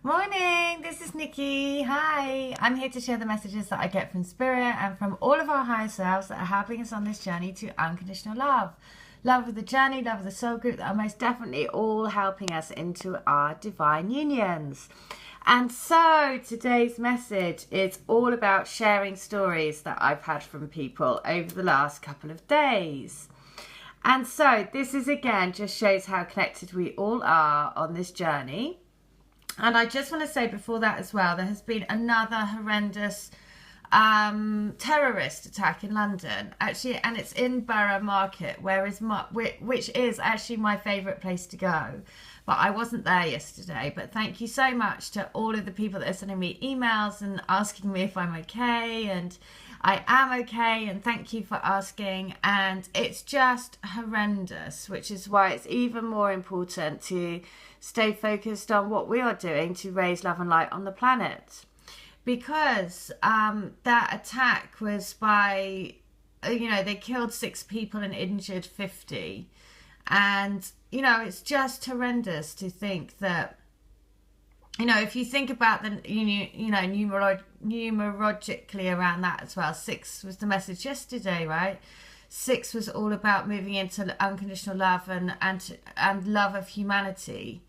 Morning, this is Nikki. Hi, I'm here to share the messages that I get from Spirit and from all of our higher selves that are helping us on this journey to unconditional love. Love of the journey, love of the soul group that are most definitely all helping us into our divine unions. And so today's message is all about sharing stories that I've had from people over the last couple of days. And so this is again just shows how connected we all are on this journey. And I just want to say before that as well, there has been another horrendous terrorist attack in London, actually, and it's in Borough Market, which is actually my favourite place to go. But I wasn't there yesterday. But thank you so much to all of the people that are sending me emails and asking me if I'm okay, and I am okay, and thank you for asking. And it's just horrendous, which is why it's even more important to stay focused on what we are doing to raise love and light on the planet. Because that attack was by, they killed 6 people and injured 50. And, it's just horrendous to think that, if you think about the, numerologically around that as well, 6 was the message yesterday, right? 6 was all about moving into unconditional love and love of humanity.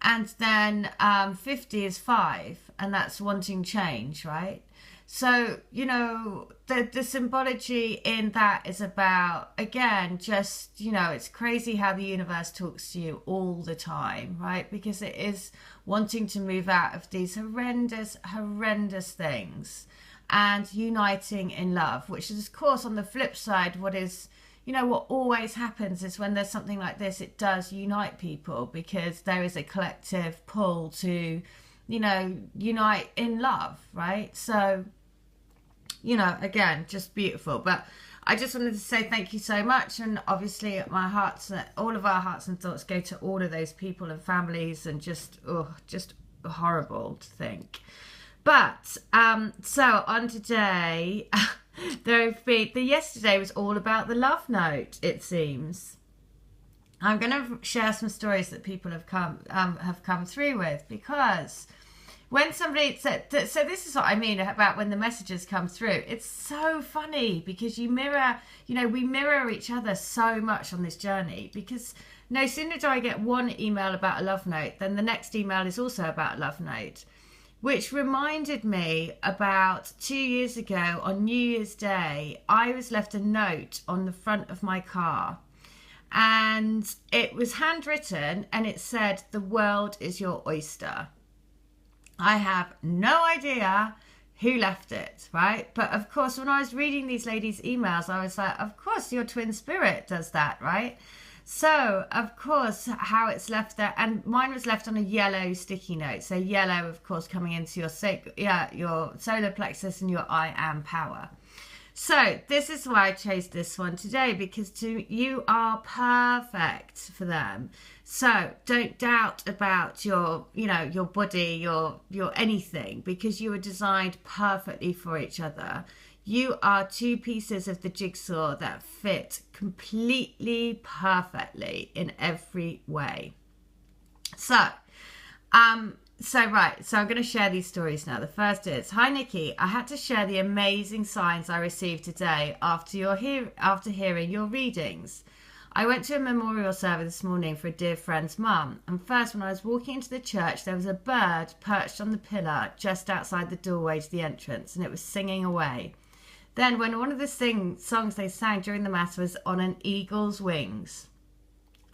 And then 50 is 5, and that's wanting change, right? So, the symbology in that is about, again, just, it's crazy how the universe talks to you all the time, right? Because it is wanting to move out of these horrendous, horrendous things and uniting in love, which is, of course, on the flip side, what always happens is when there's something like this, it does unite people because there is a collective pull to, unite in love, right? So, again, just beautiful. But I just wanted to say thank you so much. And obviously all of our hearts and thoughts go to all of those people and families, and just horrible to think. But, so on today, yesterday was all about the love note, it seems. I'm going to share some stories that people have come through with, because when somebody said, so this is what I mean about when the messages come through. It's so funny because we mirror each other so much on this journey, because no sooner do I get one email about a love note, then the next email is also about a love note. Which reminded me about 2 years ago on New Year's Day, I was left a note on the front of my car. And it was handwritten and it said, "The world is your oyster." I have no idea who left it, right? But of course, when I was reading these ladies' emails, I was like, of course, your twin spirit does that, right? So, of course, how it's left there, and mine was left on a yellow sticky note. So yellow, of course, coming into your solar plexus and your I am power. So this is why I chose this one today, because you are perfect for them. So don't doubt about your body, your anything, because you were designed perfectly for each other. You are 2 pieces of the jigsaw that fit completely perfectly in every way. So I'm going to share these stories now. The first is, "Hi Nikki, I had to share the amazing signs I received today after hearing your readings. I went to a memorial service this morning for a dear friend's mum, and first when I was walking into the church, there was a bird perched on the pillar just outside the doorway to the entrance, and it was singing away. Then when one of the songs they sang during the mass was On an Eagle's Wings.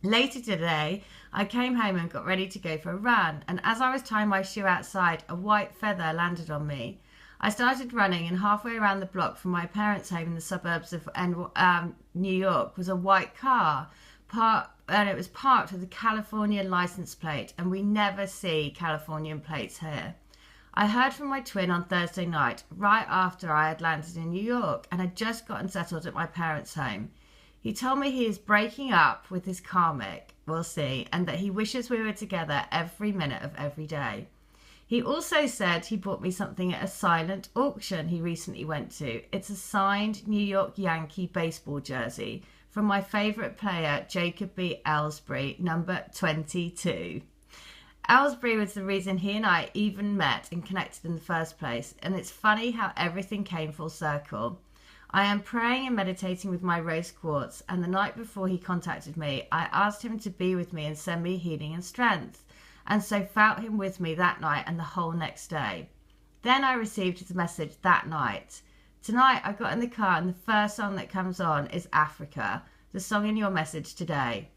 Later today, I came home and got ready to go for a run, and as I was tying my shoe outside, a white feather landed on me. I started running, and halfway around the block from my parents' home in the suburbs of New York was a white car, and it was parked with a Californian license plate, and we never see Californian plates here. I heard from my twin on Thursday night, right after I had landed in New York and had just gotten settled at my parents' home. He told me he is breaking up with his karmic, we'll see, and that he wishes we were together every minute of every day. He also said he bought me something at a silent auction he recently went to. It's a signed New York Yankee baseball jersey from my favourite player, Jacob B. Ellsbury, number 22. Aylesbury was the reason he and I even met and connected in the first place, and it's funny how everything came full circle. I am praying and meditating with my rose quartz, and the night before he contacted me, I asked him to be with me and send me healing and strength, and so felt him with me that night and the whole next day. Then I received his message that night. Tonight I got in the car and the first song that comes on is Africa, the song in your message today.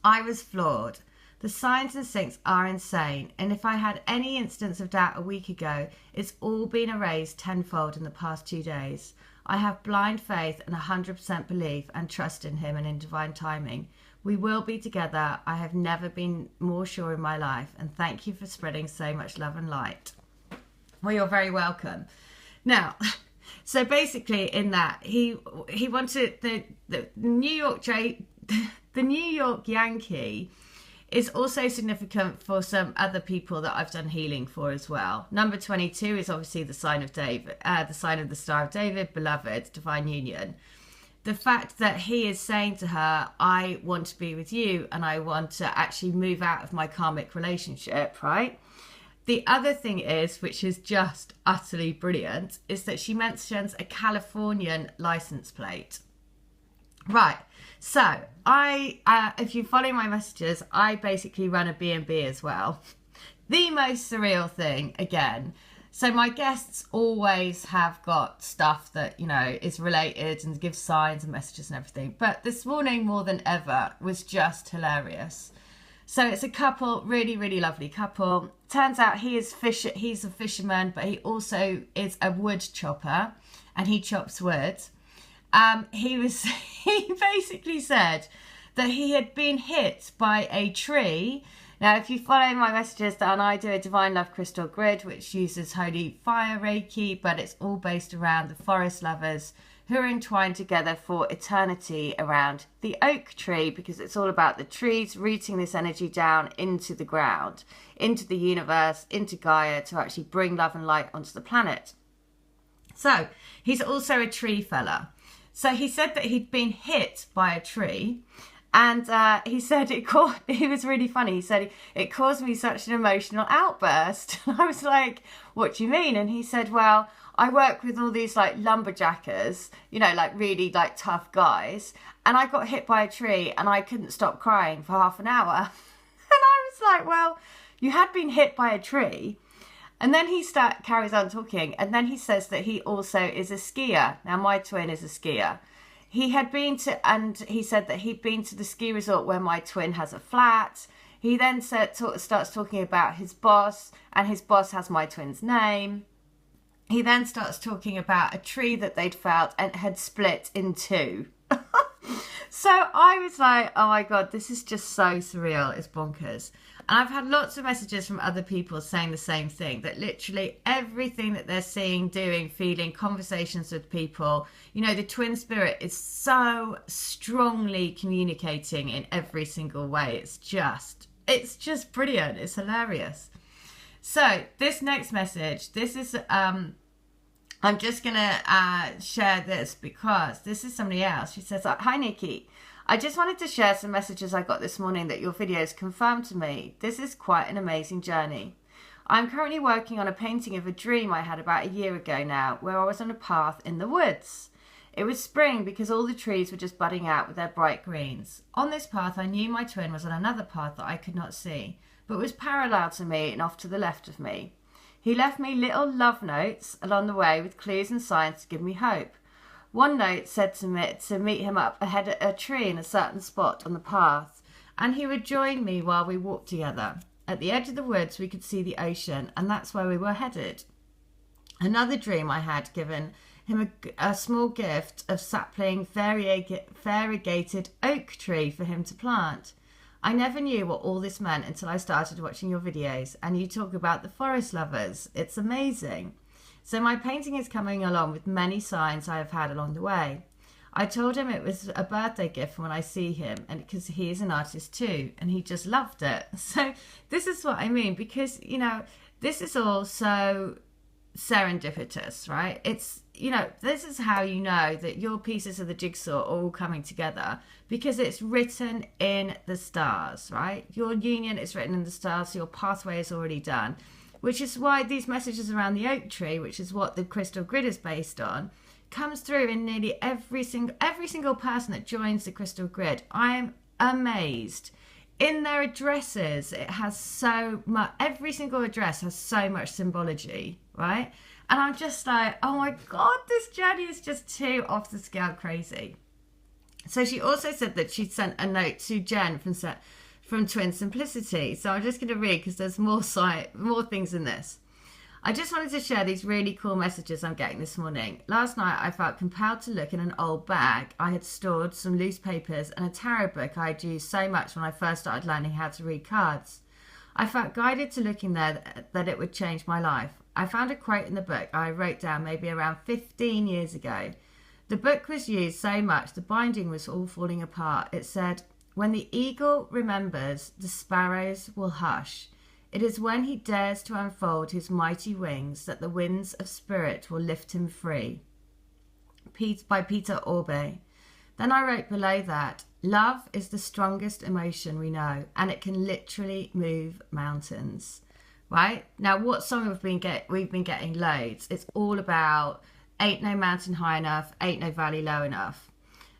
I was floored. The signs and syncs are insane, and if I had any instance of doubt a week ago, it's all been erased tenfold in the past 2 days. I have blind faith and 100% belief and trust in him and in divine timing. We will be together. I have never been more sure in my life, and thank you for spreading so much love and light. Well, you're very welcome. Now, so basically in that, he wanted the New York Yankee is also significant for some other people that I've done healing for as well. Number 22 is obviously the sign of David, the sign of the Star of David, beloved, divine union. The fact that he is saying to her, I want to be with you and I want to actually move out of my karmic relationship, right? The other thing is, which is just utterly brilliant, is that she mentions a Californian license plate. Right. So if you follow my messages, I basically run a B&B as well. The most surreal thing, again. So my guests always have got stuff that, you know, is related and gives signs and messages and everything. But this morning, more than ever, was just hilarious. So it's a couple, really, really lovely couple. Turns out he's a fisherman, but he also is a wood chopper and he chops wood. He basically said that he had been hit by a tree. Now, if you follow my messages down, I do a Divine Love Crystal Grid, which uses Holy Fire Reiki, but it's all based around the forest lovers who are entwined together for eternity around the oak tree, because it's all about the trees rooting this energy down into the ground, into the universe, into Gaia, to actually bring love and light onto the planet. So he's also a tree fella. So he said that he'd been hit by a tree, and he said it was really funny. He said, it caused me such an emotional outburst. And I was like, what do you mean? And he said, well, I work with all these like lumberjackers, you know, like really like tough guys. And I got hit by a tree and I couldn't stop crying for half an hour. And I was like, well, you had been hit by a tree. And then he carries on talking, and then he says that he also is a skier. Now, my twin is a skier. He said that he'd been to the ski resort where my twin has a flat. He then starts talking about his boss, and his boss has my twin's name. He then starts talking about a tree that they'd felled and had split in two. So I was like, oh my God, this is just so surreal. It's bonkers. And I've had lots of messages from other people saying the same thing, that literally everything that they're seeing, doing, feeling, conversations with people, you know, the twin spirit is so strongly communicating in every single way. It's just brilliant. It's hilarious. So this next message, this is, I'm just going to share this because this is somebody else. She says, hi, Nikki. I just wanted to share some messages I got this morning that your videos confirmed to me. This is quite an amazing journey. I'm currently working on a painting of a dream I had about a year ago now, where I was on a path in the woods. It was spring because all the trees were just budding out with their bright greens. On this path, I knew my twin was on another path that I could not see, but was parallel to me and off to the left of me. He left me little love notes along the way with clues and signs to give me hope. One note said to meet him up ahead of a tree in a certain spot on the path, and he would join me while we walked together. At the edge of the woods, we could see the ocean, and that's where we were headed. Another dream I had given him a small gift of sapling variegated oak tree for him to plant. I never knew what all this meant until I started watching your videos, and you talk about the forest lovers. It's amazing. So my painting is coming along with many signs I have had along the way. I told him it was a birthday gift when I see him, and because he is an artist too, and he just loved it. So this is what I mean, because, you know, this is all so serendipitous, right? It's, you know, this is how you know that your pieces of the jigsaw are all coming together, because it's written in the stars, right? Your union is written in the stars, so your pathway is already done, which is why these messages around the oak tree, which is what the crystal grid is based on, comes through in nearly every single person that joins the crystal grid. I am amazed. In their addresses, it has so much, every single address has so much symbology, right? And I'm just like, oh my God, this journey is just too off the scale crazy. So she also said that she sent a note to Jen from Twin Simplicity. So I'm just going to read, because there's more things in this. I just wanted to share these really cool messages I'm getting this morning. Last night, I felt compelled to look in an old bag. I had stored some loose papers and a tarot book I had used so much when I first started learning how to read cards. I felt guided to look in there that it would change my life. I found a quote in the book I wrote down maybe around 15 years ago. The book was used so much, the binding was all falling apart. It said, "When the eagle remembers, the sparrows will hush. It is when he dares to unfold his mighty wings that the winds of spirit will lift him free." By Peter Orbe. Then I wrote below that, "Love is the strongest emotion we know, and it can literally move mountains." Right? Now, what song we've been getting loads. It's all about ain't no mountain high enough, ain't no valley low enough.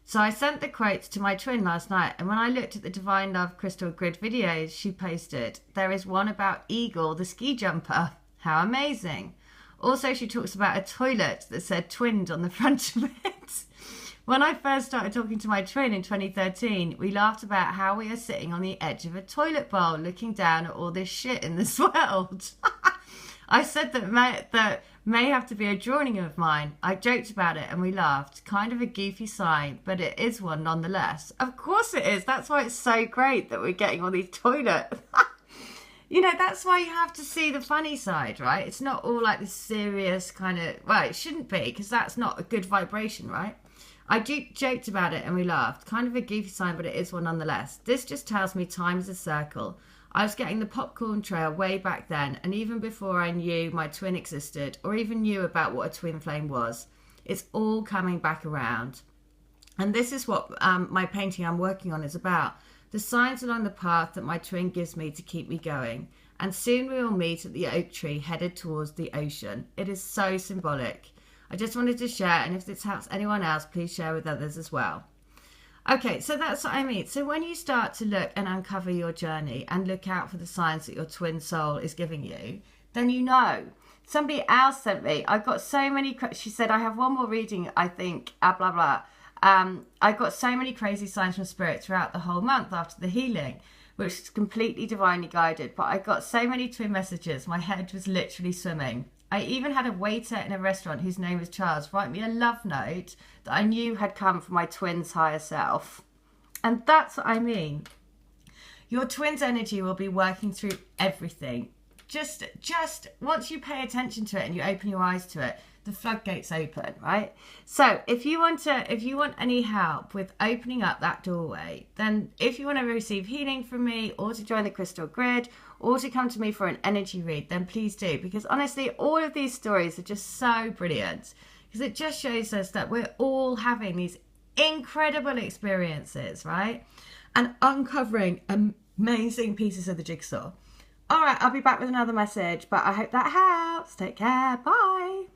So I sent the quotes to my twin last night, and when I looked at the Divine Love Crystal Grid videos she posted, there is one about Eagle, the ski jumper. How amazing. Also, she talks about a toilet that said twinned on the front of it. When I first started talking to my twin in 2013, we laughed about how we are sitting on the edge of a toilet bowl looking down at all this shit in this world. I said that may have to be a drawing of mine. I joked about it and we laughed. Kind of a goofy sign, but it is one nonetheless. Of course it is. That's why it's so great that we're getting all these toilets. You know, that's why you have to see the funny side, right? It's not all like this serious kind of... Well, it shouldn't be, because that's not a good vibration, right? I joked about it and we laughed. Kind of a goofy sign, but it is one nonetheless. This just tells me time is a circle. I was getting the popcorn trail way back then, and even before I knew my twin existed, or even knew about what a twin flame was. It's all coming back around. And this is what my painting I'm working on is about. The signs along the path that my twin gives me to keep me going. And soon we will meet at the oak tree headed towards the ocean. It is so symbolic. I just wanted to share, and if this helps anyone else, please share with others as well. Okay, so that's what I mean. So when you start to look and uncover your journey and look out for the signs that your twin soul is giving you, then you know. Somebody else sent me, I've got so many, she said, I have one more reading, I think, blah, blah. I got so many crazy signs from spirit throughout the whole month after the healing, which is completely divinely guided. But I got so many twin messages, my head was literally swimming. I even had a waiter in a restaurant whose name was Charles write me a love note that I knew had come from my twin's higher self. And that's what I mean. Your twin's energy will be working through everything. Just once you pay attention to it and you open your eyes to it, the floodgates open, right? So if you want any help with opening up that doorway, then if you want to receive healing from me, or to join the Crystal Grid, or to come to me for an energy read, then please do. Because honestly, all of these stories are just so brilliant, because it just shows us that we're all having these incredible experiences, right? And uncovering amazing pieces of the jigsaw. All right, I'll be back with another message, but I hope that helps. Take care. Bye.